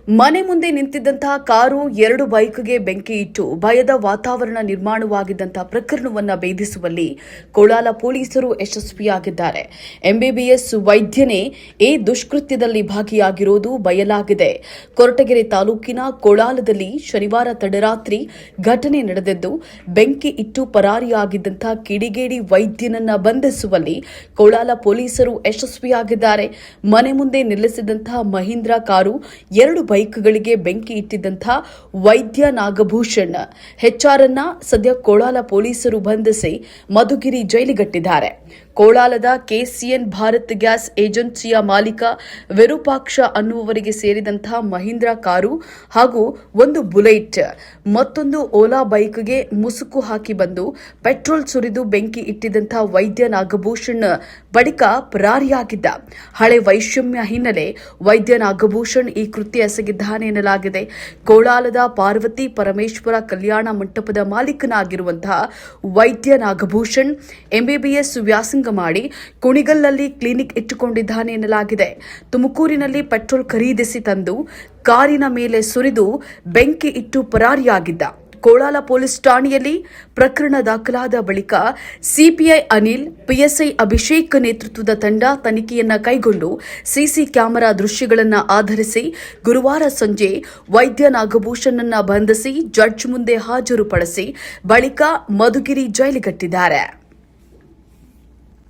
ಮನೆ ಮುಂದೆ ನಿಂತಿದ್ದಂತಹ ಕಾರು 2 ಬೈಕ್ಗೆ ಬೆಂಕಿ ಇಟ್ಟು ಭಯದ ವಾತಾವರಣ ನಿರ್ಮಾಣವಾಗಿದ್ದಂತಹ ಪ್ರಕರಣವನ್ನು ಭೇದಿಸುವಲ್ಲಿ ಕೋಲಾರ ಪೊಲೀಸರು ಯಶಸ್ವಿಯಾಗಿದ್ದಾರೆ. ಎಂಬಿಬಿಎಸ್ ವೈದ್ಯನೇ ಈ ದುಷ್ಕೃತ್ಯದಲ್ಲಿ ಭಾಗಿಯಾಗಿರುವುದು ಬಯಲಾಗಿದೆ. ಕೊರಟಗೆರೆ ತಾಲೂಕಿನ ಕೋಲಾರದಲ್ಲಿ ಶನಿವಾರ ತಡರಾತ್ರಿ ಘಟನೆ ನಡೆದಿದ್ದು, ಬೆಂಕಿ ಇಟ್ಟು ಪರಾರಿಯಾಗಿದ್ದಂತಹ ಕಿಡಿಗೇಡಿ ವೈದ್ಯನನ್ನ ಬಂಧಿಸುವಲ್ಲಿ ಕೋಲಾರ ಪೊಲೀಸರು ಯಶಸ್ವಿಯಾಗಿದ್ದಾರೆ. ಮನೆ ಮುಂದೆ ನಿಲ್ಲಿಸಿದಂತಹ ಮಹೀಂದ್ರ ಕಾರು 2 ಬೈಕ್ಗಳಿಗೆ ಬೆಂಕಿ ಇಟ್ಟಿದ್ದಂತಹ ವೈದ್ಯ ನಾಗಭೂಷಣ್ ಹೆಚ್ಆರ್ಅನ್ನ ಸದ್ಯ ಕೋಲಾರ ಪೊಲೀಸರು ಬಂಧಿಸಿ ಮಧುಗಿರಿ ಜೈಲಿಗಟ್ಟಿದ್ದಾರೆ. ಕೋಲಾರದ ಕೆಸಿಎನ್ ಭಾರತ್ ಗ್ಯಾಸ್ ಏಜೆನ್ಸಿಯ ಮಾಲೀಕ ವಿರೂಪಾಕ್ಷ ಅನ್ನುವವರಿಗೆ ಸೇರಿದಂತಹ ಮಹೀಂದ್ರ ಕಾರು ಹಾಗೂ ಒಂದು ಬುಲೆಟ್ ಮತ್ತೊಂದು ಓಲಾ ಬೈಕ್ಗೆ ಮುಸುಕು ಹಾಕಿ ಬಂದು ಪೆಟ್ರೋಲ್ ಸುರಿದು ಬೆಂಕಿ ಇಟ್ಟಿದ್ದಂತಹ ವೈದ್ಯ ನಾಗಭೂಷಣ್ ಬಳಿಕ ಪರಾರಿಯಾಗಿದ್ದ. ಹಳೆ ವೈಷಮ್ಯ ಹಿನ್ನೆಲೆ ವೈದ್ಯ ನಾಗಭೂಷಣ್ ಈ ಕೃತ್ಯ ಎಸಗಿದ್ದಾನೆ ಎನ್ನಲಾಗಿದೆ. ಕೋಲಾರದ ಪಾರ್ವತಿ ಪರಮೇಶ್ವರ ಕಲ್ಯಾಣ ಮಂಟಪದ ಮಾಲೀಕನಾಗಿರುವಂತಹ ವೈದ್ಯ ನಾಗಭೂಷಣ್ ಎಂಬಿಬಿಎಸ್ ವ್ಯಾಸಂಗ ಮಾಡಿ ಕುಣಿಗಲ್ನಲ್ಲಿ ಕ್ಲಿನಿಕ್ ಇಟ್ಟುಕೊಂಡಿದ್ದಾನೆ ಎನ್ನಲಾಗಿದೆ. ತುಮಕೂರಿನಲ್ಲಿ ಪೆಟ್ರೋಲ್ ಖರೀದಿಸಿ ತಂದು ಕಾರಿನ ಮೇಲೆ ಸುರಿದು ಬೆಂಕಿ ಇಟ್ಟು ಪರಾರಿಯಾಗಿದ್ದ. ಕೋಲಾರ ಪೊಲೀಸ್ ಠಾಣೆಯಲ್ಲಿ ಪ್ರಕರಣ ದಾಖಲಾದ ಬಳಿಕ ಸಿಪಿಐ ಅನಿಲ್, ಪಿಎಸ್ಐ ಅಭಿಷೇಕ್ ನೇತೃತ್ವದ ತಂಡ ತನಿಖೆಯನ್ನ ಕೈಗೊಂಡು ಸಿಸಿ ಕ್ಯಾಮೆರಾ ದೃಶ್ಯಗಳನ್ನು ಆಧರಿಸಿ ಗುರುವಾರ ಸಂಜೆ ವೈದ್ಯ ನಾಗಭೂಷಣ್ ಬಂಧಿಸಿ ಜಡ್ಜ್ ಮುಂದೆ ಹಾಜರುಪಡಿಸಿ ಬಳಿಕ ಮಧುಗಿರಿ ಜೈಲಿಗಟ್ಟಿದ್ದಾರೆ.